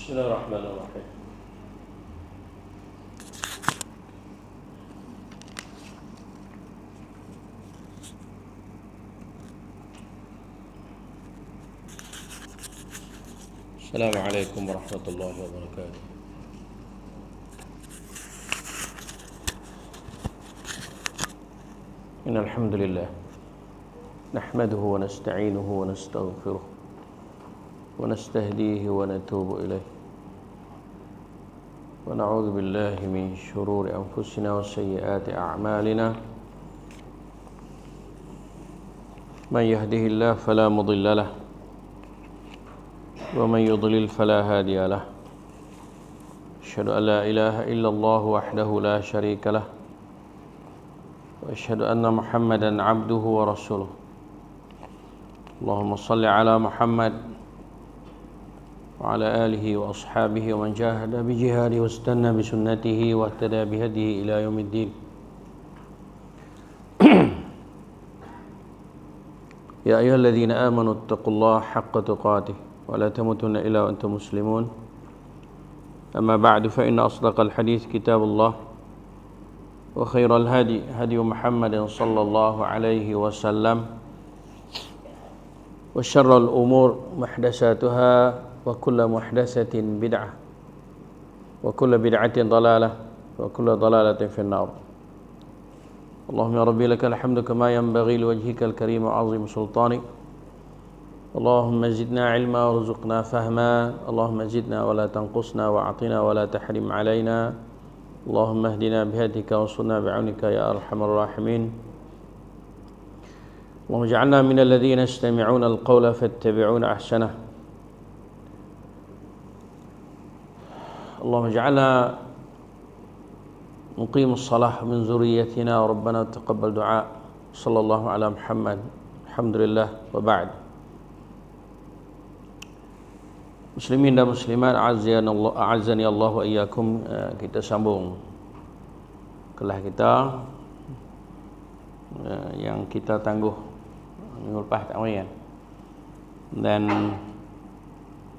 Bismillahirrahmanirrahim. Assalamualaikum warahmatullahi wabarakatuh. Innal hamdalillah nahmaduhu wa nasta'inuhu wa nastaghfiruh wa nastahdihi wa natubu ilaih wa na'udzu billahi min shururi anfusina wa sayyiati a'malina man yahdihillahu fala mudilla lahu wa man yudlil fala hadiya lahu asyhadu an la ilaha illallah wahdahu la syarika lahu wa asyhadu anna Muhammadan abduhu wa rasuluh. Allahumma salli ala Muhammad wa ala alihi wa ashabihi wa man jahada bi jihadi wa istanna bi sunnatihi wa ihtada bi hadihi ila yaumiddin. Ya ayyuhalladzina amanu taqullaha haqqa tuqatih wa la tamutunna illa wa antum muslimun. Amma ba'du fa inna asdaqal hadits kitabullah wa khairal hadi hadi Muhammadin sallallahu alaihi wasallam wa syarrul umur muhdatsatuha wa kullu muhdatsatin bid'ah wa kullu bid'atin dalalah wa kullu dalalatin fin nar. Allahumma ya rabbi lakal hamdu kama yanbaghi liwajhikal karim wa 'azim sultanik. Allahumma zidna ilma warzuqna fahma. Allahumma zidna wa la tanqusna wa a'tina wa la tahrim alaina. Allahumma ihdina bihadika wa sunna bi'aunika ya arhamar rahimin. Allahumma ij'alna minal ladzina yastami'una al-qawla fattabi'una ahsanah. Allahumma ij'alna muqimus salah min zurriyyatina wa rabbana taqabbal du'a. Sallallahu ala Muhammad. Alhamdulillah wa ba'd. Muslimin dan muslimat a'azzani Allah wa iyyakum. Kita sambung kelas kita yang kita tangguh minggu lepas tak main, dan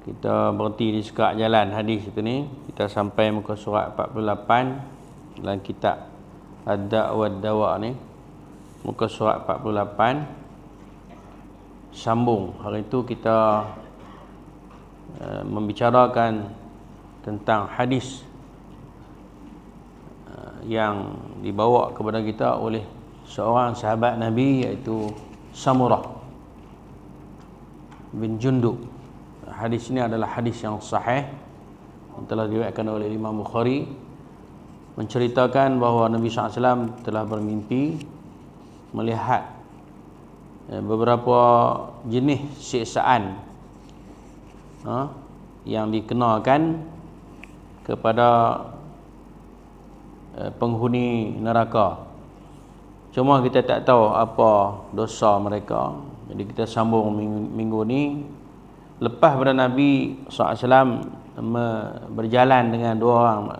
kita berhenti di sekak jalan hadis itu ni. Kita sampai muka surat 48 dalam kitab Ad-Da' wa Ad-Dawa ni, muka surat 48. Sambung hari itu kita membicarakan tentang hadis yang dibawa kepada kita oleh seorang sahabat Nabi, iaitu Samurah bin Jundub. Hadis ini adalah hadis yang sahih yang telah diriwayatkan oleh Imam Bukhari, menceritakan bahawa Nabi SAW telah bermimpi melihat beberapa jenis siksaan yang dikenakan kepada penghuni neraka. Cuma kita tak tahu apa dosa mereka. Jadi kita sambung minggu ni lepas pada Nabi SAW berjalan dengan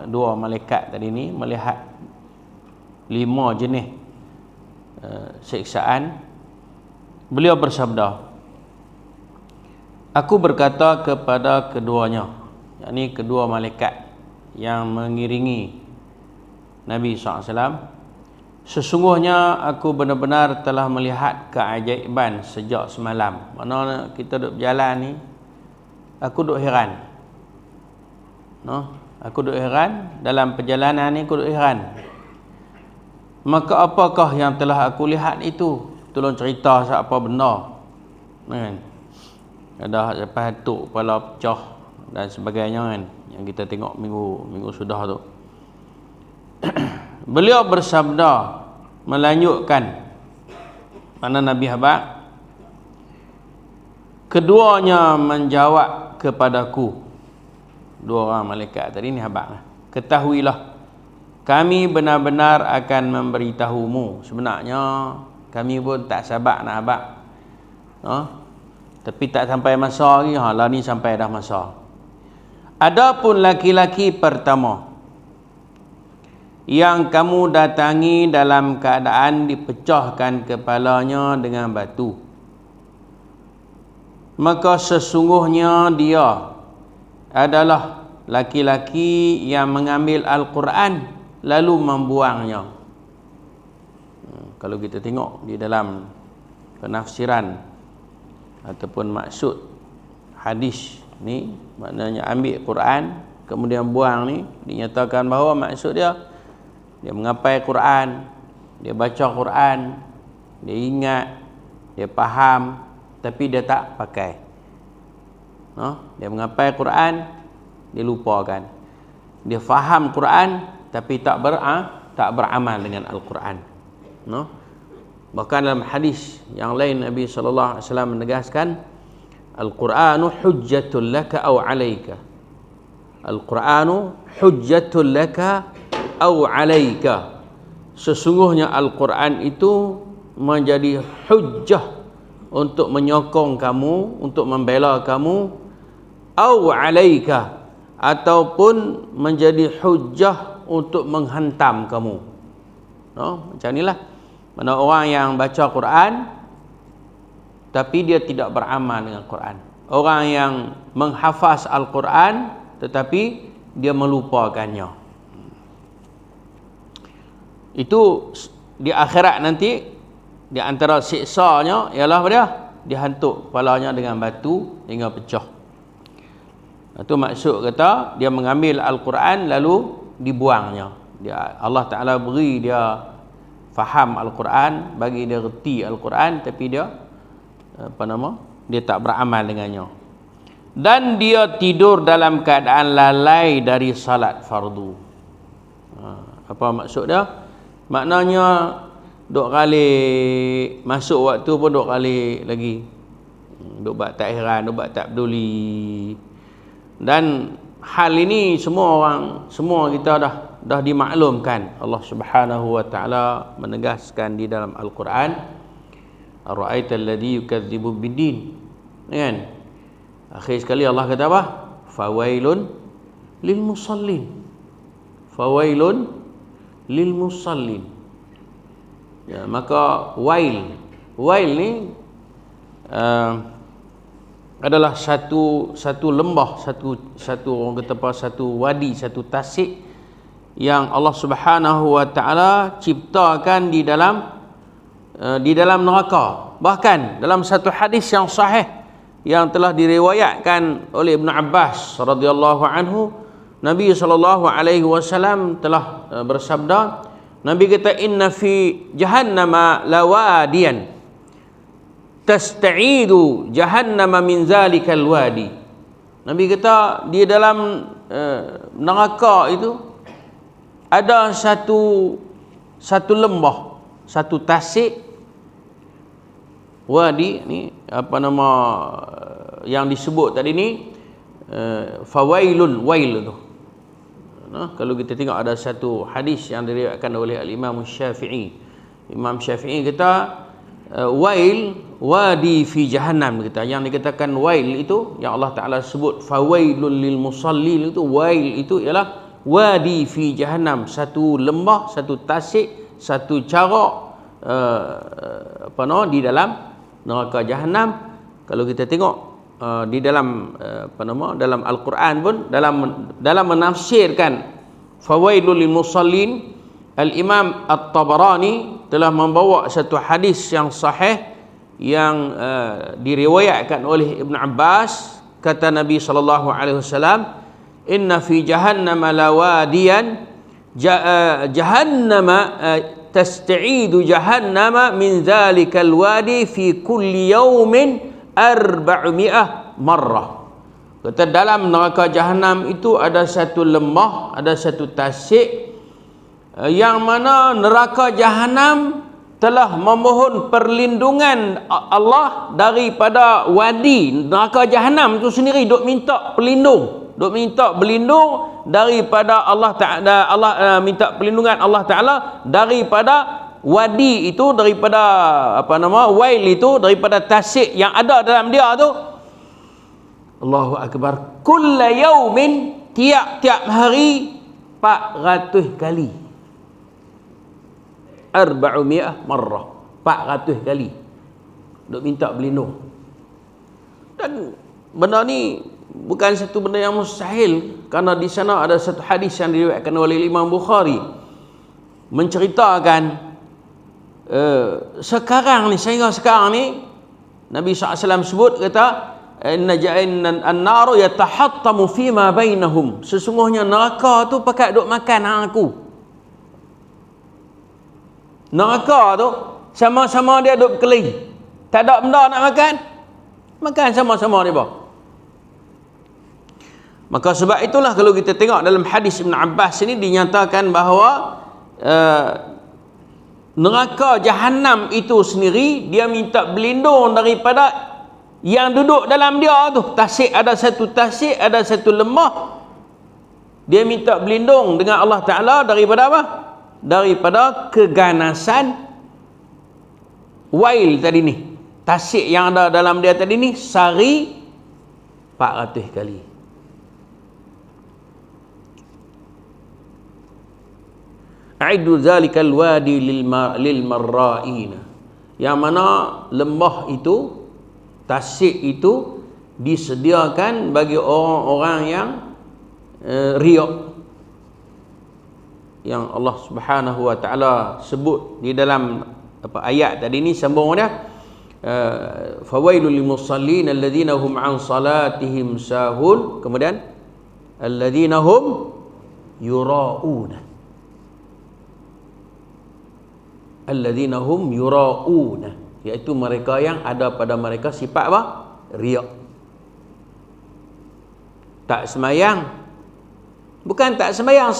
dua malaikat tadi ni, melihat 5 jenis siksaan. Beliau bersabda, aku berkata kepada keduanya, yakni kedua malaikat yang mengiringi Nabi SAW, sesungguhnya aku benar-benar telah melihat keajaiban sejak semalam. Mana kita duduk berjalan ni, aku duduk heran. Aku duduk heran, dalam perjalanan ni aku duduk heran. Maka apakah yang telah aku lihat itu? Tolong cerita apa benda. Kan? Ada lepas hatuk, kepala pecah dan sebagainya kan, yang kita tengok minggu sudah tu. Beliau bersabda, melanjutkan, mana Nabi Habak, keduanya menjawab kepadaku, dua orang malaikat tadi ni Habak, ketahuilah, kami benar-benar akan memberitahumu. Sebenarnya kami pun tak sabar nak Habak, tapi tak sampai masa lagi. Lah ni sampai dah masa. Adapun laki-laki pertama yang kamu datangi dalam keadaan dipecahkan kepalanya dengan batu, maka sesungguhnya dia adalah laki-laki yang mengambil Al-Quran lalu membuangnya. Kalau kita tengok di dalam penafsiran ataupun maksud hadis ni, maknanya ambil Quran kemudian buang ni, dinyatakan bahawa maksud dia mengapai Quran, dia baca Quran, dia ingat, dia faham, tapi dia tak pakai. Dia mengapai Quran, dia lupakan. Dia faham Quran tapi tak beramal dengan Al-Quran. Bahkan dalam hadis yang lain Nabi SAW menegaskan, Al-Quranu hujjatul laka aw alaika. Al-Quranu hujjatul laka aw alaika. Sesungguhnya Al-Quran itu menjadi hujjah untuk menyokong kamu, untuk membela kamu, aw alaika, ataupun menjadi hujjah untuk menghantam kamu. Macam inilah. Mana orang yang baca Quran tapi dia tidak beramal dengan Quran. Orang yang menghafaz Al-Quran tetapi dia melupakannya. Itu di akhirat nanti, di antara siksanya ialah apa dia? Dihantuk kepalanya dengan batu hingga pecah. Itu maksud kata dia mengambil Al-Quran lalu dibuangnya. Allah Ta'ala beri dia faham Al-Quran, bagi dia reti Al-Quran, tapi dia dia tak beramal dengannya. Dan dia tidur dalam keadaan lalai dari salat fardu. Apa maksud dia? Maknanya duk kali masuk waktu pun duk kali lagi, duk buat tak heran, duk buat tak peduli. Dan hal ini semua kita dah dimaklumkan. Allah Subhanahu wa taala menegaskan di dalam Al-Quran, ara'aital ladzi yukadzibu biddin. Kan? Akhir sekali Allah kata apa? Fawailun lil musallin. Fawailun lil musallin. Ya, maka wail ni adalah satu lembah, satu orang kata apa, satu wadi, satu tasik yang Allah Subhanahu wa taala ciptakan di dalam neraka. Bahkan dalam satu hadis yang sahih yang telah diriwayatkan oleh Ibn Abbas radhiyallahu anhu, Nabi SAW telah bersabda, Nabi kata, inna fi jahannama lawadiyan tasta'idu jahannama min zalikal wadi. Nabi kata di dalam neraka itu ada satu lembah, satu tasik. Wadi ni apa nama yang disebut tadi ni, fawailun, wail tu. Kalau kita tengok ada satu hadis yang diriwayatkan oleh Al-Imam Syafi'i. Imam Syafi'i kata wail wadi fi jahannam, kata. Yang dikatakan wail itu yang Allah Taala sebut fawailul lil musallin, itu wail itu ialah wadi fi jahannam, satu lembah, satu tasik, satu carak di dalam neraka jahannam. Kalau kita tengok di dalam dalam Al-Quran pun, dalam menafsirkan fawailul lil musallin, Al-Imam At-Tabarani telah membawa satu hadis yang sahih yang diriwayatkan oleh Ibn Abbas. Kata Nabi sallallahu alaihi wasallam, inna fi jahannama lawadiyan jahannama tasta'idu jahannama min zalikal wadi fi kulli yawmin 400 marrah. Kata dalam neraka jahanam itu ada satu lembah, ada satu tasik, yang mana neraka jahanam telah memohon perlindungan Allah daripada wadi neraka jahanam itu sendiri, duk minta berlindung daripada Allah Ta'ala. Allah minta perlindungan Allah Ta'ala daripada wadi itu, daripada wail itu, daripada tasik yang ada dalam dia tu. Allahu Akbar. Kulla yaumin, tiap-tiap hari 400 kali. 400 marrah, 400 kali duk minta berlindung. Dan benda ni bukan satu benda yang mustahil, kerana di sana ada satu hadis yang diriwayatkan oleh Imam Bukhari menceritakan sekarang ni, sehingga sekarang ni Nabi SAW sebut, kata inna an-naru yatahattamu fima bainahum, sesungguhnya neraka tu pakat duk makan hang aku. Neraka tu sama-sama dia duk berkeli, tak ada benda nak makan sama-sama dia bah. Maka sebab itulah kalau kita tengok dalam hadis Ibn Abbas ini dinyatakan bahawa neraka Jahannam itu sendiri dia minta berlindung daripada yang duduk dalam dia tu. Tasik, ada satu tasik, ada satu lemah. Dia minta berlindung dengan Allah Ta'ala daripada apa? Daripada keganasan wail tadi ni. Tasik yang ada dalam dia tadi ni sari 400 kali. A'iddu zalikal wadi lil marra'ina, yang mana lembah itu, tasik itu disediakan bagi orang-orang yang riak, yang Allah Subhanahu wa taala sebut di dalam ayat tadi ni, sambung dia, fawailul lil musallin alladhina hum an salatihim sahun, kemudian alladhina hum yura'una, alladzina hum yura'una, iaitu mereka yang ada pada mereka sifat apa? Riak. Tak semayang, bukan tak semayang,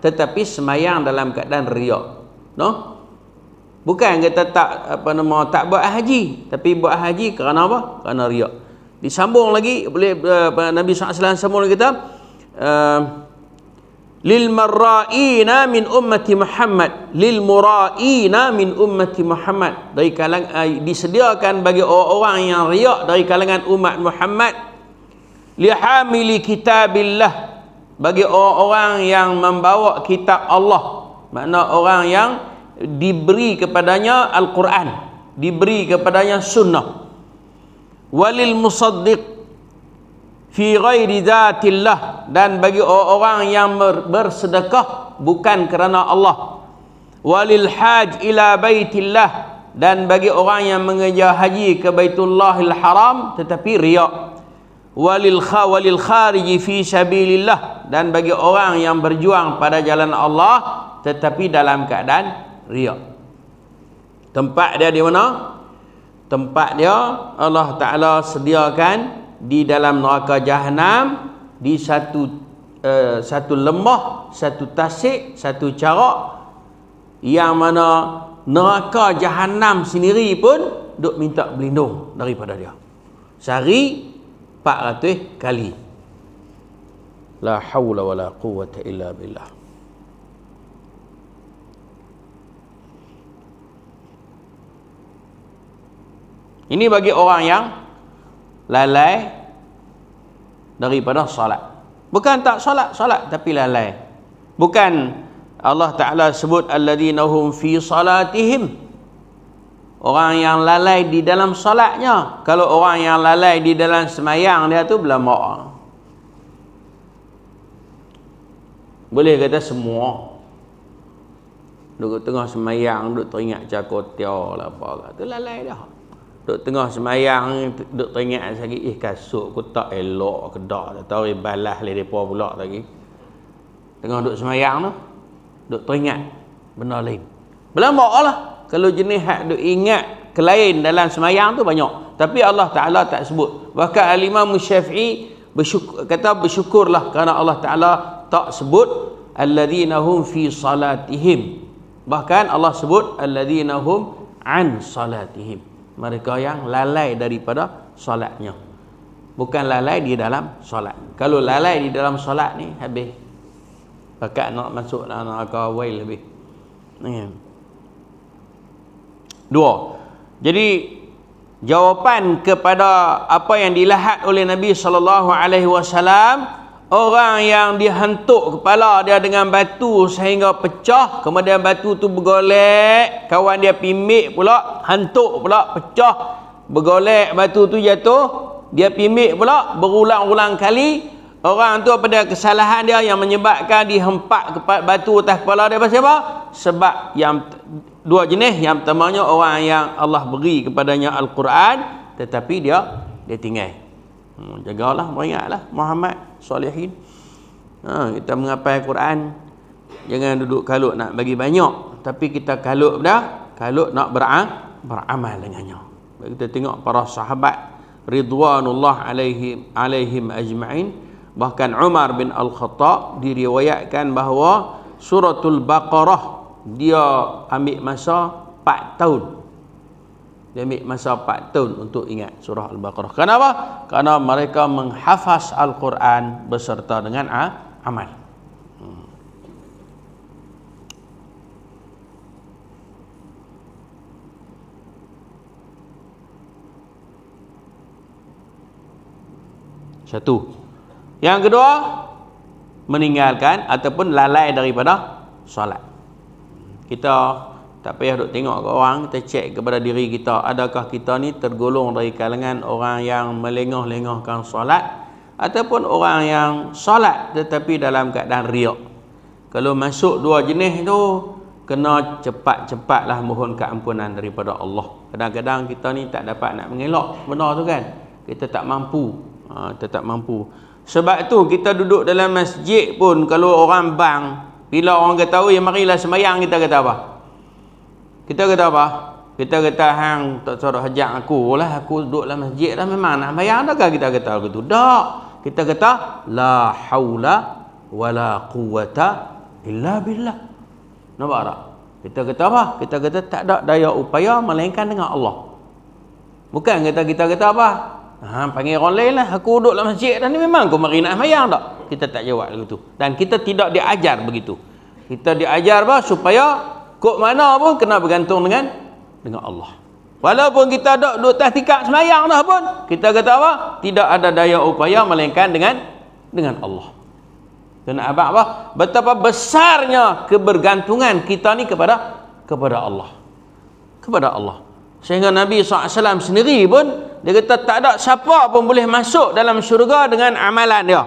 tetapi semayang dalam keadaan riak. No? Bukan kata tak buat haji, tapi buat haji kerana apa? Kerana riak. Disambung lagi boleh Nabi SAW sambung lagi kata, lil marra'ina min ummati Muhammad, lil mura'ina min ummati Muhammad, dari kalangan disediakan bagi orang-orang yang riak dari kalangan umat Muhammad, li hamili kitabillah, bagi orang-orang yang membawa kitab Allah, makna orang yang diberi kepadanya Al-Quran, diberi kepadanya sunnah, walil musaddiq fi ghairi dhatillah, dan bagi orang yang bersedekah bukan kerana Allah, walil haj ila baitillah, dan bagi orang yang mengejar haji ke Baitullahil Haram tetapi riak, walil khariji fi sabilillah, dan bagi orang yang berjuang pada jalan Allah tetapi dalam keadaan riak. Tempat dia di mana? Tempat dia Allah Ta'ala sediakan di dalam neraka Jahannam, di satu lembah, satu tasik, satu carak, yang mana neraka Jahannam sendiri pun duk minta berlindung daripada dia. Sehari 400 kali. La haula wala quwwata illa billah. Ini bagi orang yang lalai daripada solat. Bukan tak solat tapi lalai. Bukan Allah Ta'ala sebut alladzina hum fi salatihim, orang yang lalai di dalam solatnya. Kalau orang yang lalai di dalam semayang dia tu belama. Boleh kata semua duduk tengah semayang duduk teringat cakotiau lah apa, tu lalai dah. Duk tengah semayang duk teringat lagi, kasut aku tak elok kedak, tak tahu balas le depa pula lagi. Tengah duk semayang tu duk teringat benda lain. Berlambaklah kalau jenis hak duk ingat kelain dalam semayang tu banyak, tapi Allah Taala tak sebut. Bahkan Al-Imam Syafi'i bersyukurlah kerana Allah Taala tak sebut alladzina hum fi salatihim. Bahkan Allah sebut alladzina hum an salatihim, mereka yang lalai daripada solatnya, bukan lalai di dalam solat. Kalau lalai di dalam solat ni habis, pakat nak masuk neraka wail lebih. Dua. Jadi jawapan kepada apa yang dilihat oleh Nabi SAW, orang yang dihantuk kepala dia dengan batu sehingga pecah, kemudian batu tu bergolek, kawan dia pimik pula, hantuk pula, pecah, bergolek, batu tu jatuh dia pimbik pula berulang-ulang kali, orang tu pada kesalahan dia yang menyebabkan dihempak batu atas kepala dia. Pasal apa? Sebab yang dua jenis. Yang pertamanya orang yang Allah beri kepadanya Al-Quran tetapi dia tinggal. Jagalah, beringatlah Muhammad Salihin. Kita mengapai Quran, jangan duduk kalut nak bagi banyak, tapi kita kalut nak beramal dengannya. Kita tengok para sahabat ridwanullah alaihim ajma'in. Bahkan Umar bin Al-Khattab diriwayatkan bahawa suratul Baqarah dia ambil masa 4 tahun. Dia ambil masa 4 tahun untuk ingat surah Al-Baqarah. Kenapa? Kerana mereka menghafaz Al-Quran beserta dengan amal. Satu. Yang kedua, meninggalkan ataupun lalai daripada solat. Kita tak payah duk tengok ke orang, kita cek kepada diri kita, adakah kita ni tergolong dari kalangan orang yang melengah-lengahkan solat ataupun orang yang solat tetapi dalam keadaan riak. Kalau masuk dua jenis tu, kena cepat-cepatlah mohon keampunan daripada Allah. Kadang-kadang kita ni tak dapat nak mengelak benar tu kan, kita tak mampu. Kita tak mampu. Sebab tu kita duduk dalam masjid pun, kalau orang bang, bila orang kata, "Oi, marilah sembahyang," kita kata apa? Kita kata apa? Kita kata, "Hang tak suruh hajat aku lah, aku duduk dalam masjid dah, memang nak sembahyang dah." Kita kata begitu. Tak. Kita kata la haula wala quwata illa billah. Nampak tak? Kita kata apa? Kita kata tak ada daya upaya melainkan dengan Allah. Bukan kita kata apa? Panggil orang lain lah, aku duduk dalam masjid dah ni, memang kau mari nak sembahyang tak? Kita tak jawab begitu. Dan kita tidak diajar begitu. Kita diajar apa? Supaya kok mana pun kena bergantung dengan Allah. Walaupun kita duduk atas tikar sembahyang dah pun, kita kata apa? Tidak ada daya upaya melainkan dengan Allah. Kena abang apa? Betapa besarnya kebergantungan kita ni kepada Allah. Kepada Allah. Sehingga Nabi SAW sendiri pun, dia kata tak ada siapa pun boleh masuk dalam syurga dengan amalan dia.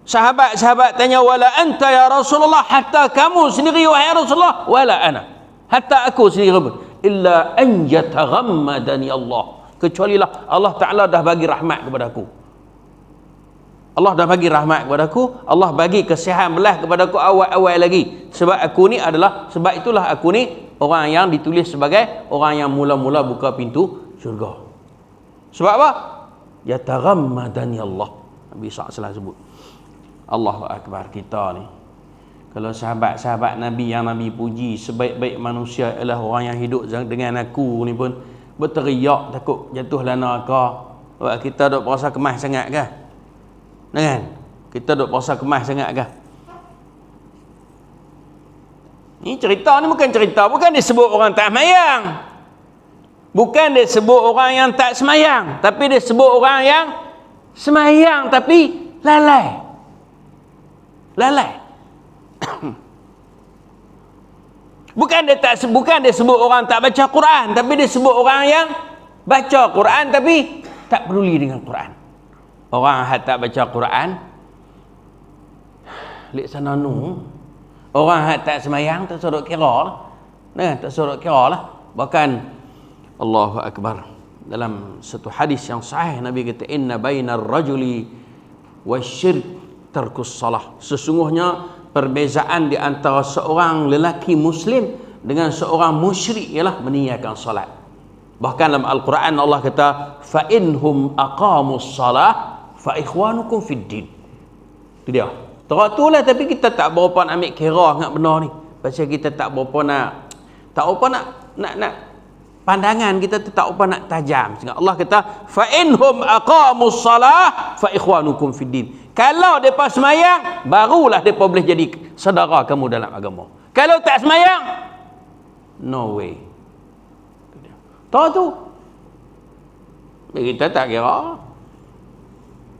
Sahabat-sahabat tanya, "Wala anta ya Rasulullah?" Hatta kamu sendiri wahai Rasulullah? "Wala ana." Hatta aku sendiri pun. "Illa an yataghammadani Allah." Kecuali lah Allah Ta'ala dah bagi rahmat kepada aku. Allah dah bagi rahmat kepada aku. Allah bagi kesihan belah kepada aku awal-awal lagi. Sebab itulah aku ni orang yang ditulis sebagai orang yang mula-mula buka pintu syurga. Sebab apa? Yataghammadani Allah. Nabi SAW sebut. Allahu Akbar. Kita ni, kalau sahabat-sahabat Nabi yang Nabi puji, sebaik-baik manusia ialah orang yang hidup dengan aku ni pun berteriak takut jatuh lana ke. Sebab kita duk berasa kemas sangat ke? Kan? Kita duk berasa kemas sangat ke? Ni cerita ni bukan cerita, bukan disebut orang tak sembahyang. Bukan disebut orang yang tak sembahyang, tapi disebut orang yang sembahyang tapi lalai. Lalai. Bukan dia sebut orang tak baca Quran, tapi dia sebut orang yang baca Quran tapi tak peduli dengan Quran. Orang yang tak baca Quran, lek sana nu. Orang yang tak sembahyang tak suruh kira. Tak suruh kira lah. Bahkan Allahu Akbar, dalam satu hadis yang sahih Nabi kata, "Inna bainar rajuli wasyirk tarkus salah." Sesungguhnya perbezaan di antara seorang lelaki muslim dengan seorang musyrik ialah meninggalkan salat. Bahkan dalam Al-Quran Allah kata, "Fa inhum aqamus salah fa ikhwanukum fid din." Itu dia. Teratulah, tapi kita tak berapa nak ambil kira dengan benar ni. Pasal kita tak berapa nak pandangan kita tak berapa nak tajam. Sehingga Allah kata, "Fa inhum aqamus salah fa ikhwanukum fid din." Kalau depa sembahyang, barulah depa boleh jadi saudara kamu dalam agama. Kalau tak sembahyang, no way. Tahu tu. Kita tak kira.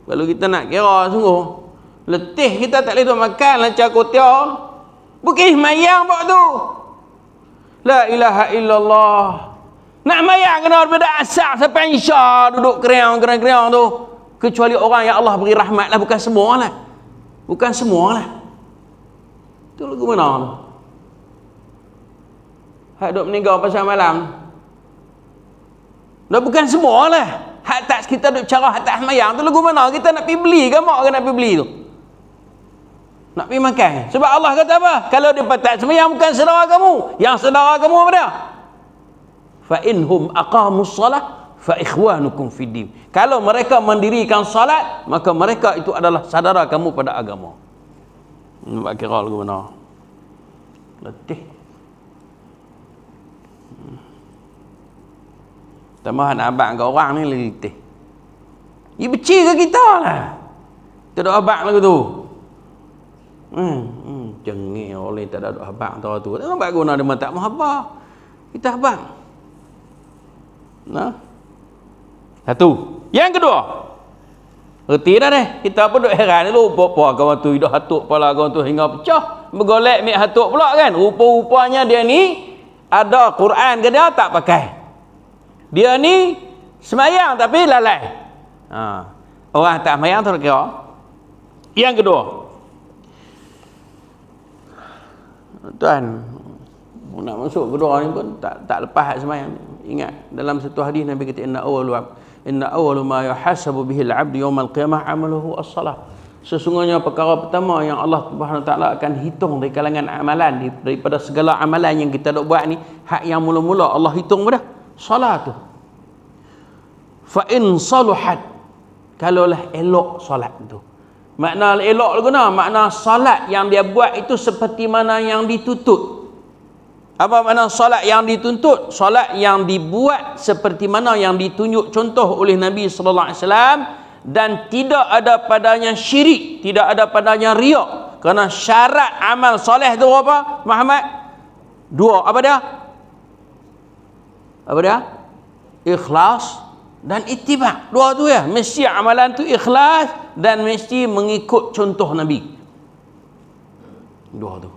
Kalau kita nak kira sungguh, letih kita tak boleh duk makan lancar kotiau. Bukan sembahyang buat tu. La ilaha illallah. Nak mayang kena daripada asar sampai isya duduk kereang tu. Kecuali orang yang Allah beri rahmat lah, bukan semua lah. Bukan semua lah. Tu lagu mana tu? Hak duk meninggal pasal malam. Dah bukan semua lah. Hak tak kita duk cara hak tak semayang tu lagu mana? Kita nak pergi beli ke mak ke nak pergi beli tu? Nak pergi makan. Sebab Allah kata apa? Kalau dia tak semayang bukan saudara kamu. Yang saudara kamu apa dia? Fa inhum aqamus salah fa ikhwanukum fid din. Kalau mereka mendirikan salat, maka mereka itu adalah saudara kamu pada agama. Nampak kira lagu mana? Letih. Tambahan abang kat orang ni letih. Dia benci ke kita lah. Kita duk abang lagu tu. Jengih oleh tak ada duk abang tu. Tak nampak guna dia tak mahu apa. Kita abang. Nah. Satu. Yang kedua. Erti dah deh. Kita pun duk heran dulu. Apa kawan tu hidup hatuk kepala kawan tu hingga pecah. Bergolek mik hatuk pula kan. Rupa-rupanya dia ni ada Quran ke dia tak pakai. Dia ni semayang tapi lalai. Orang tak semayang tu kira. Yang kedua. Tuan, nak masuk kedua ni pun tak lepas semayang. Ingat dalam satu hadis Nabi kata inna awwalu ma yuhasabu bihi al-'abdu yawm al-qiyamah 'amaluhu as-salah. Sesungguhnya perkara pertama yang Allah Subhanahu Wa Taala akan hitung dari kalangan amalan daripada segala amalan yang kita dok buat ni, hak yang mula-mula Allah hitung pada solat tu. Fa in saluhat, kalaulah elok solat tu. Makna elok guna, makna solat yang dia buat itu seperti mana yang dituntut. Apa makna solat yang dituntut? Solat yang dibuat seperti mana yang ditunjuk contoh oleh Nabi sallallahu alaihi wasallam dan tidak ada padanya syirik, tidak ada padanya riak. Kerana syarat amal soleh tu apa? Muhammad? Dua. Apa dia? Apa dia? Ikhlas dan ittiba'. Dua tu ya. Mesti amalan tu ikhlas dan mesti mengikut contoh Nabi. Dua tu.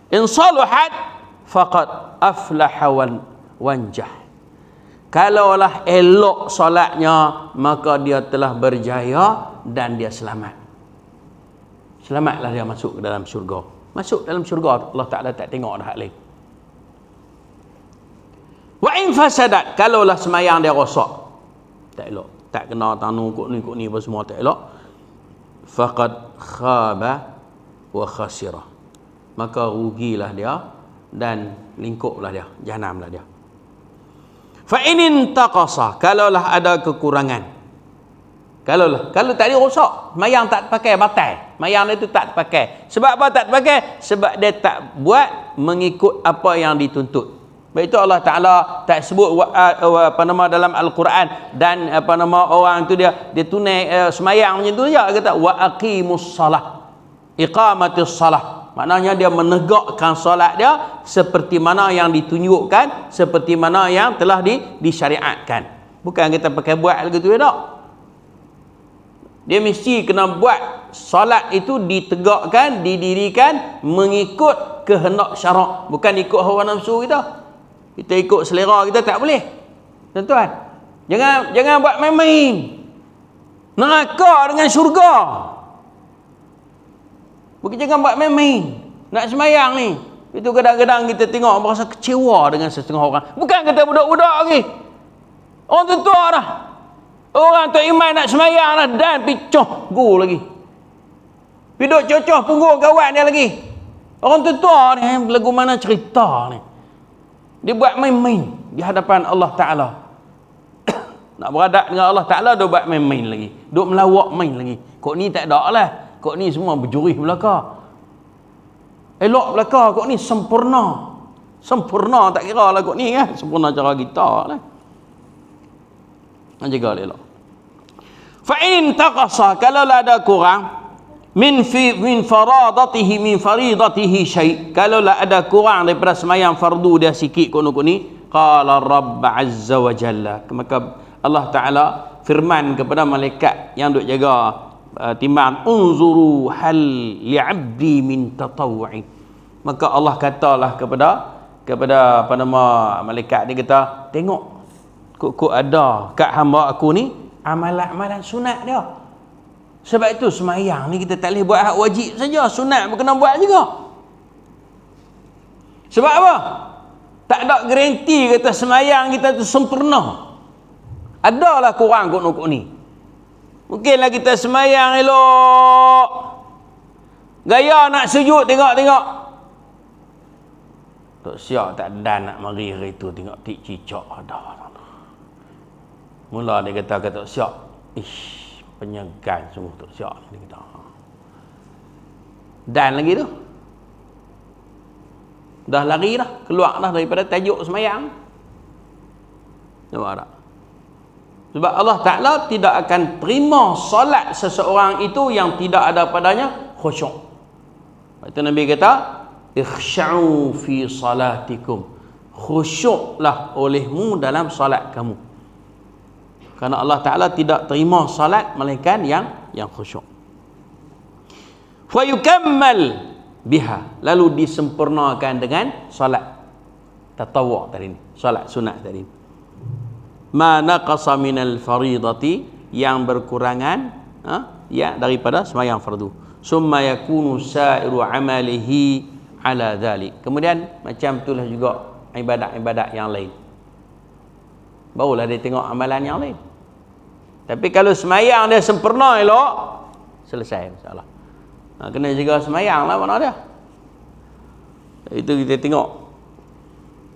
In saluhat faqad aflaha wanjah. Kalaulah elok solatnya, maka dia telah berjaya dan dia selamat. Selamatlah dia masuk ke dalam syurga. Masuk dalam syurga, Allah Ta'ala tak tengok dah hak lain. Wa in fasadat, kalaulah semayang dia rosak, tak elok, tak kena tanu kok ni apa semua tak elok, faqad khaba wa khasira, maka rugilah dia dan lingkuplah dia, jahanamlah dia. Fa in intaqasa, kalaulah ada kekurangan, kalau tak ada rosak, mayang tak pakai batal, mayang itu tak pakai. Sebab apa tak pakai? Sebab dia tak buat mengikut apa yang dituntut. Baik itu Allah Taala tak sebut apa nama dalam Al-Quran, dan apa nama orang tu dia tunai semayang macam tu je, kata wa aqimus salah, iqamatis salah. Maknanya dia menegakkan solat dia seperti mana yang ditunjukkan, seperti mana yang telah disyariatkan. Bukan kita pakai buat lagi tu tak. Dia mesti kena buat solat itu ditegakkan, didirikan mengikut kehendak syarak, bukan ikut hawa nafsu kita. Kita ikut selera kita tak boleh. Tuan-tuan, jangan buat main-main. Neraka dengan syurga. Bukan jangan buat main-main. Nak semayang ni, itu kadang-kadang kita tengok merasa kecewa dengan setengah orang. Bukan kata budak-budak lagi. Orang tua dah. Orang tu iman nak semayang dah dan picoh gu lagi. Piduk cocoh punggung kawan dia lagi. Orang tua ni lagu mana cerita ni. Dia buat main-main di hadapan Allah Ta'ala. Nak beradab dengan Allah Ta'ala, dia buat main-main lagi. Duk melawak main lagi. Kok ni tak ada lah. Kok ni semua berjurih belaka. Elok belaka. Kok ni sempurna. Sempurna tak kira lah kok ni kan. Sempurna cara kita lah. Jaga elok. Fa'in taqasa, kalau ada kurang min faradatihi, min faridatihi syai', kalau ada kurang daripada semayang fardu dia sikit kono ni, qala rabb azza wa jalla, maka Allah Ta'ala firman kepada malaikat yang duk jaga timbang, unzuru hal li'abdi min tatawu'i, maka Allah katalah kepada apa nama malaikat dia, kata tengok kok ada kat hamba aku ni amalan-amalan sunat dia. Sebab itu semayang ni kita tak boleh buat hak wajib saja, sunat pun kena buat juga. Sebab apa? Tak ada garanti kata semayang kita tu sempurna. Adalah kurang kok ni. Mungkinlah kita semayang elok, gaya nak sujud tengok-tengok, Tok Siak tak dan nak mari hari tu tengok tik cicak ada. Mula dia kata Tok Siak, ish, penyegan sungguh Tok Siak ni kita. Dan lagi tu. Dah lari dah, keluar dah daripada tajuk semayang. Nampak tak? Sebab Allah Ta'ala tidak akan terima solat seseorang itu yang tidak ada padanya khusyuk. Itu Nabi kata, ikhsha'u fi salatikum. Khusyuklah olehmu dalam salat kamu. Kerana Allah Ta'ala tidak terima salat melainkan yang khusyuk. Fa yukammal biha, lalu disempurnakan dengan salat tatawwu' tadi ni, salat sunat tadi ni. Ma naqasa minal faridati, yang berkurangan ya daripada sembahyang fardu. Summa yakunu sa'iru amalihi ala dhalik. Kemudian macam itulah juga ibadat-ibadat yang lain. Barulah dia tengok amalan yang lain. Tapi kalau sembahyang dia sempurna elok, selesai masalah. Kena jaga sembahyang lah mana dia. Itu kita tengok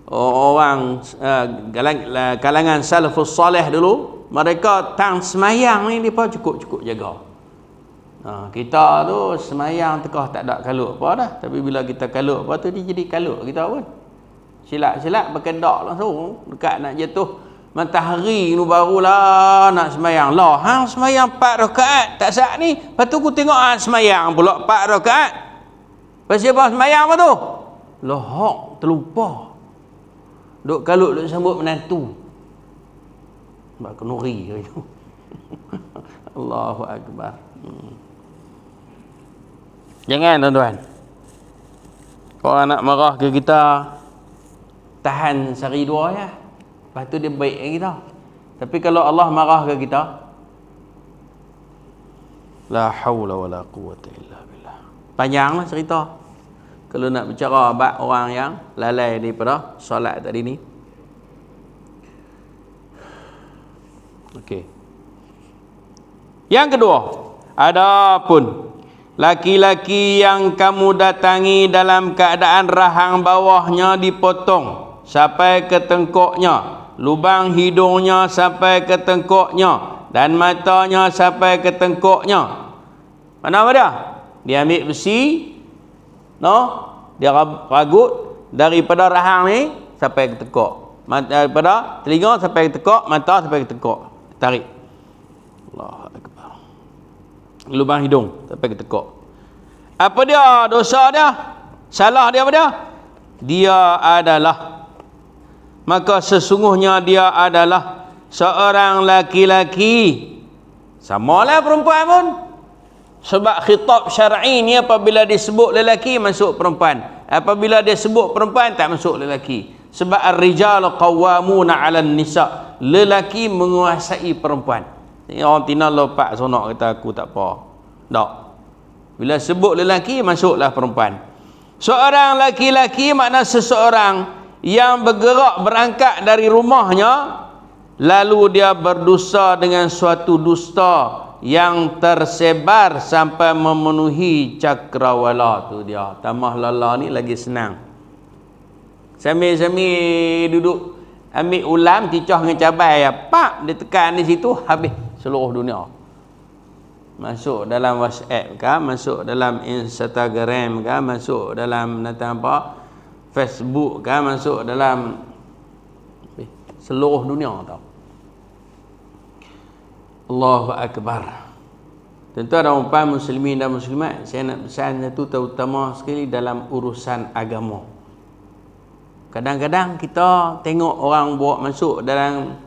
orang kalangan salafus salih dulu, mereka tang semayang ni mereka cukup jaga. Kita tu semayang tekah tak ada kalut apa dah, tapi bila kita kalut apa tu dia jadi kalut kita pun. Silap-silap berkedak langsung dekat nak jatuh matahari tu barulah nak semayang. Lah hang semayang 4 rakaat tak sah ni. Lepas tu aku tengok semayang pula 4 rakaat. Pasal apa semayang apa tu? Lah hak terlupa. Duk kalut duk sambut menantu. Sebab kenuri itu. Allahu Akbar. Jangan tuan-tuan. Kalau nak marah ke kita, tahan sehari dua ya. Lepas tu dia baik dengan kita. Tapi kalau Allah marah ke kita, la haula wala quwwata illa billah. Panjanglah cerita. Kalau nak bicara bab orang yang lalai daripada solat tadi ni. Okey. Yang kedua, adapun laki-laki yang kamu datangi dalam keadaan rahang bawahnya dipotong sampai ke tengkuknya, lubang hidungnya sampai ke tengkuknya, dan matanya sampai ke tengkuknya. Mana apa dia? Dia ambil besi, dia ragut daripada rahang ni sampai ke tekuk, daripada telinga sampai ke tekuk, mata sampai ke tekuk, tarik. Allahu Akbar. Lubang hidung sampai ke tekuk. Apa dia dosa dia? Salah dia apa dia? Dia adalah, maka sesungguhnya dia adalah seorang laki-laki. Samalah perempuan pun. Sebab khitab syar'i ni apabila disebut lelaki masuk perempuan, apabila dia sebut perempuan tak masuk lelaki. Sebab ar-rijalu qawwamuna 'alan nisa, lelaki menguasai perempuan. Orang tina lopak sonok kata aku tak apa. Tak. Bila sebut lelaki masuklah perempuan. Seorang laki-laki makna seseorang yang bergerak berangkat dari rumahnya lalu dia berdusta dengan suatu dusta yang tersebar sampai memenuhi cakrawala. Tu dia, tamah lala ni lagi senang. Sambil duduk ambil ulam cicah dengan cabai, pak dia tekan di situ, habis seluruh dunia. Masuk dalam WhatsApp kah, masuk dalam Instagram kah, masuk dalam apa, Facebook kah, masuk dalam seluruh dunia tau. Allahu Akbar. Tentu ada umpama muslimin dan muslimat, saya nak pesan satu terutama sekali dalam urusan agama. Kadang-kadang kita tengok orang bawa masuk dalam,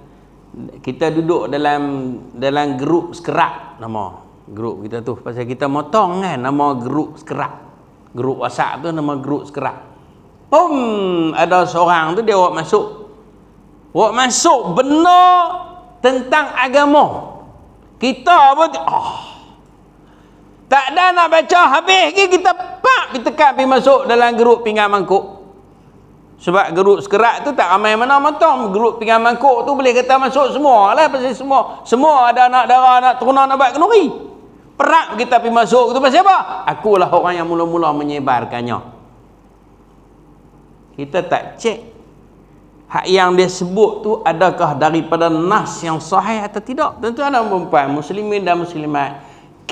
kita duduk dalam grup sekerak, nama grup kita tu, pasal kita motong kan nama grup sekerak. Grup WhatsApp tu nama grup sekerak. Ada seorang tu dia bawa masuk. Wak masuk benda tentang agama. Kita pun tak ada nak baca habis lagi, kita tekan pergi masuk dalam geruk pinggan mangkuk. Sebab geruk sekerat tu tak ramai mana matang. Geruk pinggan mangkuk tu boleh kata masuk semua lah. Pasal semua ada anak darah, anak turunan, anak kenuri. Perak kita pergi masuk tu pasal apa? Akulah orang yang mula-mula menyebarkannya. Kita tak cek hak yang dia sebut tu adakah daripada nas yang sahih atau tidak. Tuan-tuan dan puan-puan, muslimin dan muslimat,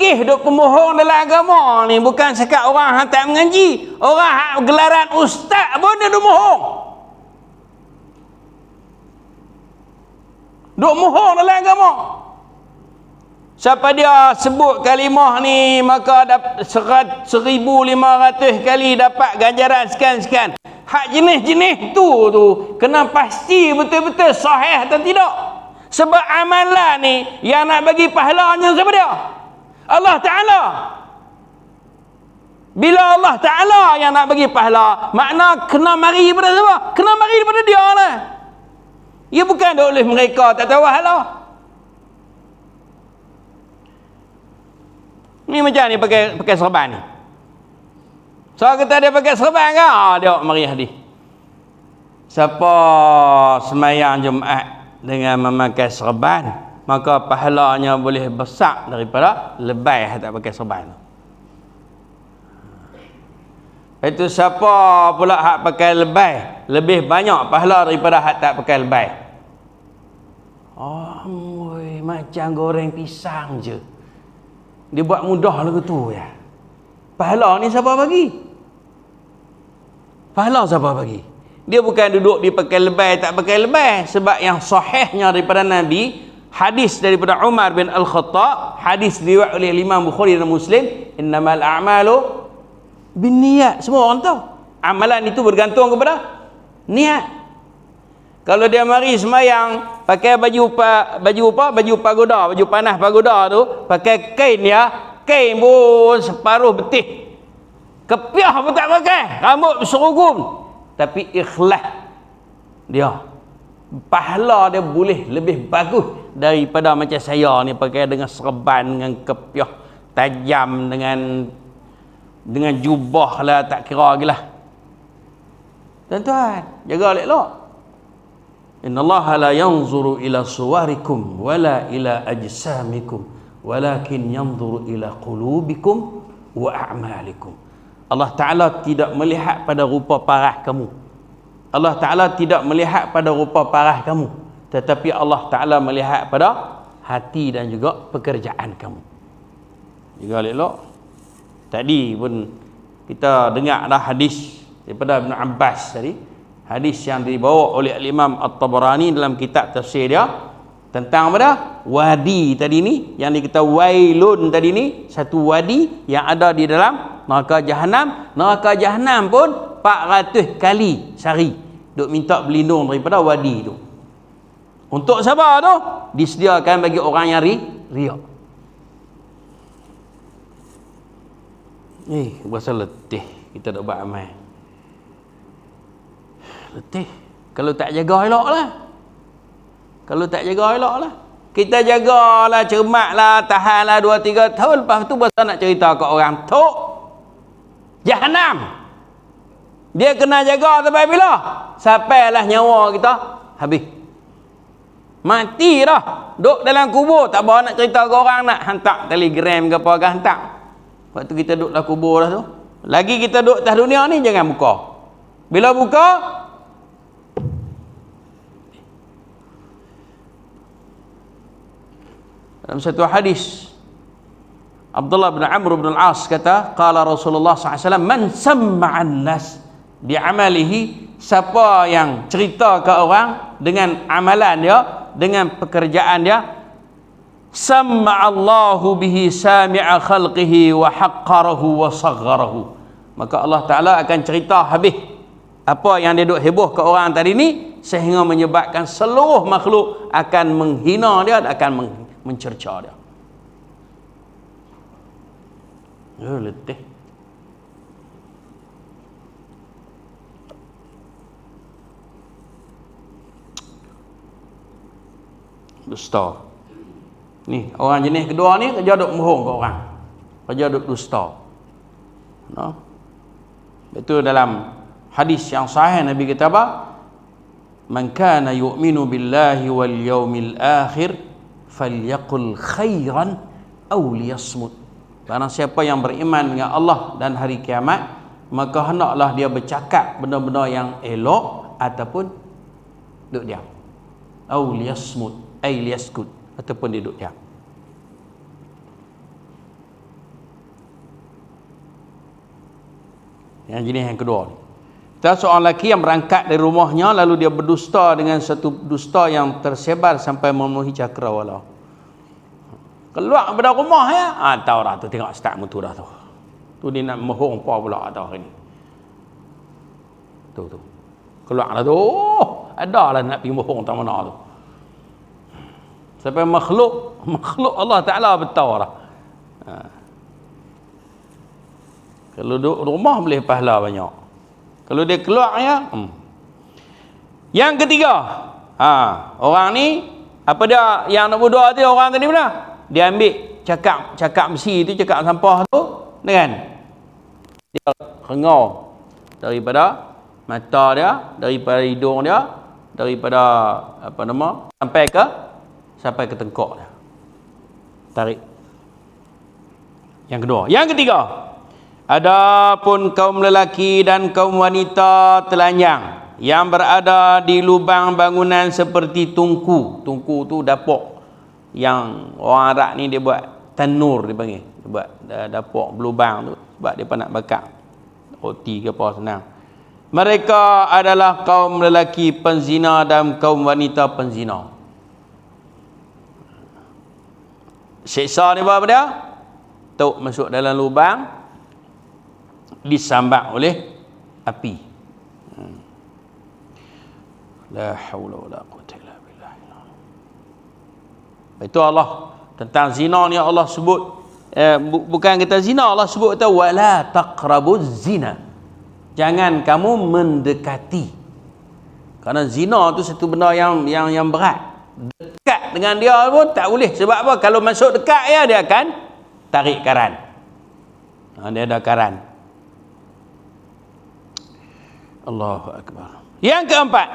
duk pemohong dalam agama ni bukan sekat orang yang tak mengaji. Orang hak gelaran ustaz pun dia duk mohong. Duk mohong dalam agama. Siapa dia sebut kalimah ni maka 1,500 kali dapat ganjaran sekian-sekian. Hak jenis-jenis tu kena pasti betul-betul sahih atau tidak. Sebab amalan ni yang nak bagi pahalanya siapa dia? Allah Ta'ala. Bila Allah Ta'ala yang nak bagi pahala, makna kena mari daripada siapa? Kena mari daripada dia lah. Ia bukan oleh mereka tak tahu pahala. Ni macam ni pakai serban ni. So kita dia pakai serban ke? Dia mari hadis. Siapa semayang Jumaat dengan memakai serban, maka pahalanya boleh besar daripada lebay yang tak pakai serban. Itu siapa pula hak pakai lebay, lebih banyak pahala daripada hak tak pakai lebay. Macam goreng pisang je. Dia buat mudah lagu tu ya. Pahala ni siapa bagi? Pahala siapa bagi? Dia bukan duduk dia pakai lebay tak pakai lebay. Sebab yang sahihnya daripada Nabi, hadis daripada Umar bin Al-Khattab, hadis riwayat oleh Imam Bukhari dan Muslim, innamal a'malu binniyat. Semua orang tahu amalan itu bergantung kepada niat. Kalau dia mari semayang pakai baju pagoda, baju panas pagoda tu, pakai kain ya, kain pun separuh betih, kepiah pun tak pakai, rambut serugum, tapi ikhlas dia, pahala dia boleh lebih bagus daripada macam saya ni pakai dengan serban, dengan kepiah tajam, dengan jubah lah, tak kira lagi lah. Tuan-tuan, jaga elok-elok. Innallaha la yanzuru ila suwarikum wala ila ajsamikum walakin yanzuru ila qulubikum wa a'malikum. Allah Ta'ala tidak melihat pada rupa parah kamu. Allah Ta'ala tidak melihat pada rupa parah kamu, tetapi Allah Ta'ala melihat pada hati dan juga pekerjaan kamu. Jaga elok. Tadi pun kita dengar dah hadis daripada Ibn Abbas tadi. Hadis yang dibawa oleh Imam At-Tabarani dalam kitab tafsir dia tentang apa? Wadi tadi ni, yang dikata wailun tadi ni, satu wadi yang ada di dalam neraka Jahannam. Neraka Jahannam pun 400 kali sehari duk minta berlindung daripada wadi tu. Untuk siapa tu? Disediakan bagi orang yang riak. Berasa letih kita dak buat amal. Letih kalau tak jaga elok lah. Kalau tak jaga elok lah. Kita jagalah, cermatlah, tahanlah 2-3 tahun, lepas tu berasa nak cerita ke orang tu Jahannam. Dia kena jaga sampai bila? Sampailah nyawa kita habis. Mati dah. Duduk dalam kubur, tak boleh nak cerita ke orang, nak hantar telegram ke apa ke hantar. Waktu kita duduk dalam kubur dah tu. Lagi kita duduk atas dunia ni, jangan buka. Bila buka, dalam satu hadis Abdullah bin Amr bin Al-As kata, qala Rasulullah SAW, man samma'an nas bi'amalihi, siapa yang cerita ke orang dengan amalan dia, dengan pekerjaan dia, samma'allahu bihi sami'a khalqihi wa haqqarahu wa sagharahu, maka Allah Ta'ala akan cerita habis apa yang dia duk heboh ke orang tadi ni, sehingga menyebabkan seluruh makhluk akan menghina dia, akan mencerca dia. Letih. Dusta. Ni orang jenis kedua ni kerja duk bohong ke orang. Kerja duk dusta. No. Betul dalam hadis yang sahih Nabi kata apa? Man kana yu'minu billahi wal yawmil akhir falyaqul khairan aw liyasmut. Barang siapa yang beriman dengan Allah dan hari kiamat, maka hendaklah dia bercakap benda-benda yang elok ataupun duduk diam. Aw liyasmut, ay liyaskut, ataupun dia duduk diam. Yang jenis yang kedua ni. Kita seorang lelaki yang berangkat dari rumahnya lalu dia berdusta dengan satu dusta yang tersebar sampai memenuhi cakrawala. Keluar daripada rumah ya, tahu dah tu, tengok start mutu dah tu. Tu dia nak mohong apa pula tahu hari ni. Tu. Keluar dah tu. Ada lah nak pergi mohong tak mana tu. Sampai makhluk Allah Taala bertahu dah. Kalau duduk rumah boleh pahala banyak. Kalau dia keluar ya. Yang ketiga, orang ni apa dia yang nak berdoa tu, orang tadi mana? Dia ambil cakap besi tu, cakap sampah tu dengan dia rengau daripada mata dia, daripada hidung dia, daripada sampai ke tengkok dia. Tarik. Yang kedua, yang ketiga. Adapun kaum lelaki dan kaum wanita telanjang yang berada di lubang bangunan seperti tungku. Tungku tu dapur. Yang orang Arab ni dia buat tanur dia panggil. Dia buat dapur berlubang tu sebab dia nak bakar roti ke apa senang. Mereka adalah kaum lelaki penzina dan kaum wanita penzina. Siksa ni apa dia? Tok masuk dalam lubang, disambar oleh api. La haula wala quwwata illa billah. Itu Allah tentang zina ni Allah sebut bukan kata zina, Allah sebut kata wala taqrabuz zina. Jangan kamu mendekati. Karena zina tu satu benda yang berat. Dekat dengan dia pun tak boleh. Sebab apa? Kalau masuk dekat dia akan tarik karan. Dia ada karan. Allahu Akbar. Yang keempat,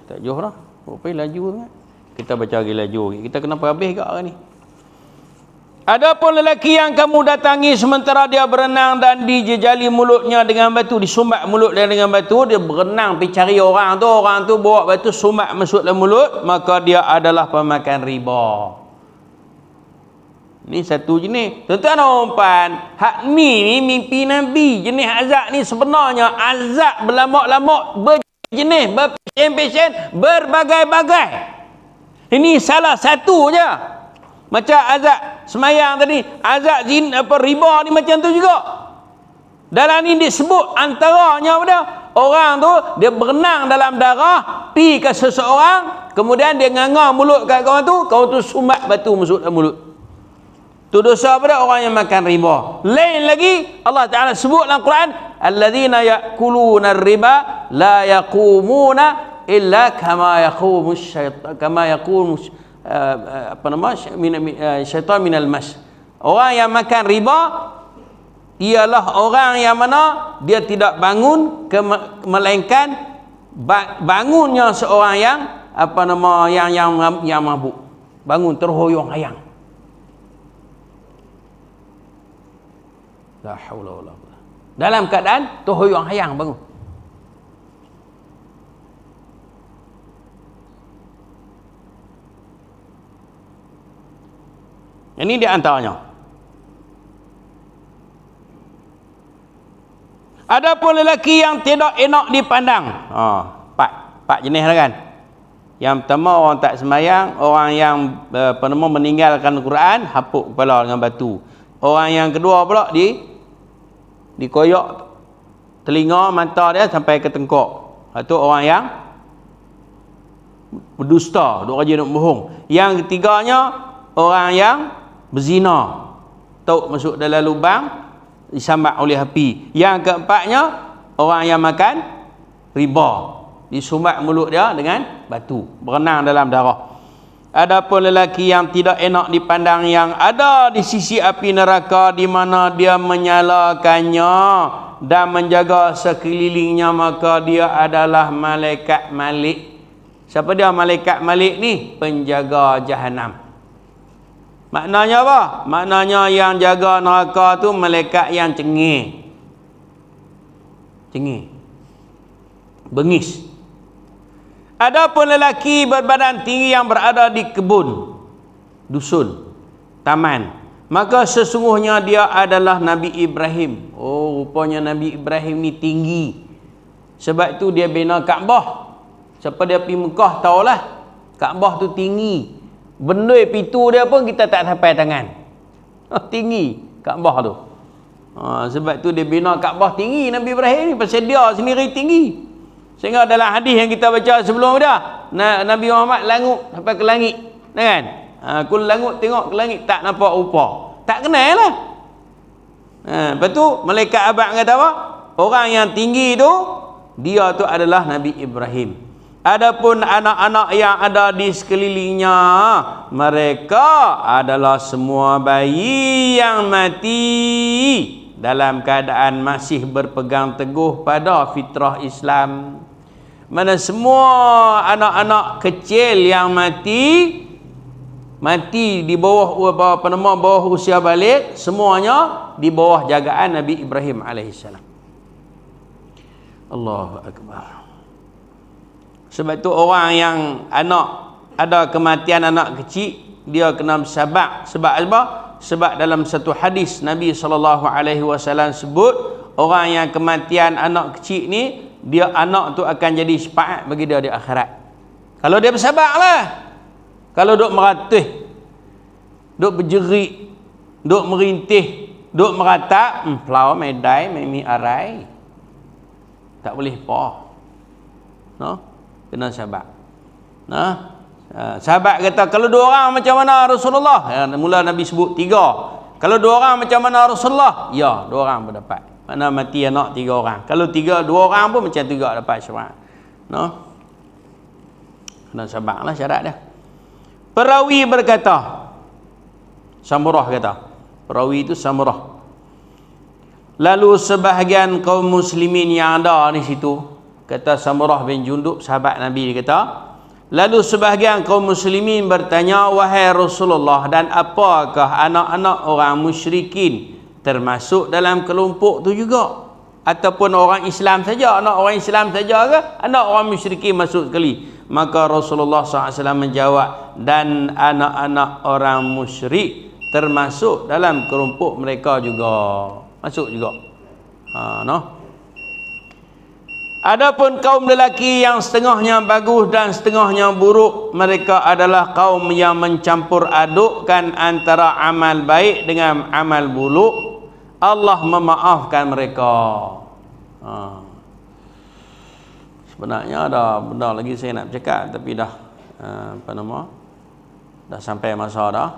tak jauh dah. Rupanya laju sangat. Kita baca lagi laju. Kita kenapa habis kat hari ni? Adapun lelaki yang kamu datangi sementara dia berenang dan dijejali mulutnya dengan batu, disumbat mulut dia dengan batu, dia berenang pergi cari orang tu bawa batu sumbat masuk dalam mulut, maka dia adalah pemakan riba. Ni satu jenis. Tuan-tuan dan puan, hak ni mimpi Nabi. Jenis azab ni sebenarnya azab berlamuk-lamuk, berjenis, berpesen-pesen, berbagai-bagai. Ini salah satu je. Macam azab semayang tadi, azab riba ni macam tu juga. Dalam ni disebut antaranya pada orang tu dia berenang dalam darah, pi ke seseorang, kemudian dia nganga mulut kat kawan tu sumbat batu masuk dalam mulut. Tu dosa pada orang yang makan riba. Lain lagi Allah Taala sebut dalam Quran, alladzina ya'kuluna ar-riba la yaqumuna illa kama yaqumu syaitan syaitan minal mas. Orang yang makan riba ialah orang yang mana dia tidak bangun melainkan bangunnya seorang yang yang mabuk, bangun terhoyong-hayang. La haula wala quwwata. Dalam keadaan terhoyong-hayang bangun. Ini di antaranya. Adapun lelaki yang tidak enak dipandang. Empat jenis lah kan. Yang pertama orang tak semayang, orang yang meninggalkan Al-Quran, hapuk kepala dengan batu. Orang yang kedua pula dikoyak telinga mata dia sampai ke tengkok. Itu orang yang berdusta, duk rajin nak bohong. Yang ketiganya orang yang berzina, tahu masuk dalam lubang, disambat oleh api. Yang keempatnya, orang yang makan riba, disumbat mulut dia dengan batu, berenang dalam darah. Adapun lelaki yang tidak enak dipandang yang ada di sisi api neraka, di mana dia menyalakannya dan menjaga sekelilingnya, maka dia adalah malaikat Malik. Siapa dia malaikat Malik ni? Penjaga jahanam. Maknanya apa? Maknanya yang jaga neraka tu malaikat yang cengih. Cengih. Bengis. Adapun lelaki berbadan tinggi yang berada di kebun, dusun, taman, maka sesungguhnya dia adalah Nabi Ibrahim. Oh, rupanya Nabi Ibrahim ni tinggi. Sebab tu dia bina Kaabah. Siapa dia pergi Mekah tahulah, Kaabah tu tinggi. Bendui pintu dia pun kita tak sampai tangan. Tinggi Kaabah tu. Sebab tu dia bina Kaabah tinggi Nabi Ibrahim ni, pasal dia sendiri tinggi. Sehingga dalam hadis yang kita baca sebelum dia, Nabi Muhammad langut sampai ke langit, kan? Aku langut tengok ke langit tak nampak rupa. Tak kenal lah. Lepas tu malaikat abad kata apa? Orang yang tinggi tu, dia tu adalah Nabi Ibrahim. Adapun anak-anak yang ada di sekelilingnya, mereka adalah semua bayi yang mati dalam keadaan masih berpegang teguh pada fitrah Islam. Mana semua anak-anak kecil yang mati di bawah bawah usia balik, semuanya di bawah jagaan Nabi Ibrahim alaihissalam. Allahu akbar. Sebab tu orang yang ada kematian anak kecil, dia kena bersabar. Sebab apa? Sebab dalam satu hadis Nabi SAW sebut, orang yang kematian anak kecil ni, dia anak tu akan jadi syafaat bagi dia di akhirat. Kalau dia bersabarlah. Kalau duk meratih, duk berjerit, duk merintih, duk meratap, pelau medai memi arai, tak boleh apa. No? Kena sabar. Sahabat kata, kalau dua orang macam mana Rasulullah? Mula Nabi sebut 3. Kalau 2 orang macam mana Rasulullah? Ya, 2 orang berdapat. Mana mati anak 3 orang. Kalau 2 orang pun macam 3 dapat syafaat. No? Kena sabarlah syarat dia. Perawi berkata, Samurah kata, perawi itu Samurah. Lalu sebahagian kaum muslimin yang ada di situ, kata Samurah bin Jundub, sahabat Nabi, dia kata, lalu sebahagian kaum muslimin bertanya, wahai Rasulullah, dan apakah anak-anak orang musyrikin termasuk dalam kelompok tu juga? Ataupun orang Islam saja, anak orang Islam saja ke? Anak orang musyrikin masuk sekali? Maka Rasulullah SAW menjawab, dan anak-anak orang musyrik termasuk dalam kelompok mereka juga. Masuk juga. No? Adapun kaum lelaki yang setengahnya bagus dan setengahnya buruk, mereka adalah kaum yang mencampur adukkan antara amal baik dengan amal buruk. Allah memaafkan mereka. Sebenarnya ada benda lagi saya nak bercakap, tapi dah dah sampai masa dah.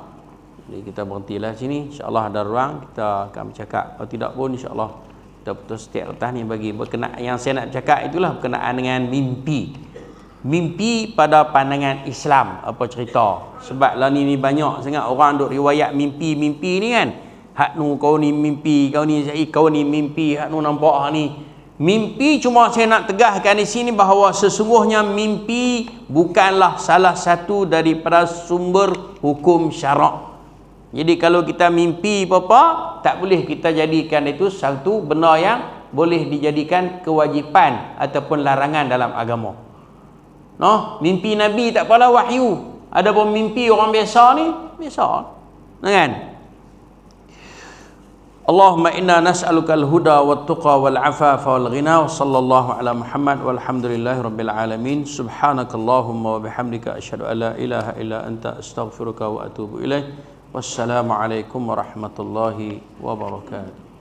Jadi kita berhentilah sini. InsyaAllah ada ruang kita akan bercakap. Kalau tidak pun insyaAllah kita putus setiap kertas ni bagi berkenaan. Yang saya nak bercakap itulah berkenaan dengan mimpi. Mimpi pada pandangan Islam, apa cerita. Sebab lah ni banyak sangat orang duk riwayat mimpi-mimpi ni kan. Hak nu kau ni mimpi, kau ni kau ni mimpi, hak nu nampak hak ni. Mimpi, cuma saya nak tegaskan di sini bahawa sesungguhnya mimpi bukanlah salah satu daripada sumber hukum syarak. Jadi kalau kita mimpi apa-apa, tak boleh kita jadikan itu satu benda yang boleh dijadikan kewajipan ataupun larangan dalam agama. No, mimpi Nabi tak apalah wahyu. Adapun mimpi orang biasa ni, biasa. Kan? Allahumma inna nas'alukal huda wat tuqa wal afafa wal ghina wa sallallahu ala Muhammad walhamdulillahi rabbil alamin. Subhanakallahumma wa bihamdika asyhadu an la ilaha illa anta astaghfiruka wa atubu ilaik. Wassalamualaikum warahmatullahi wabarakatuh.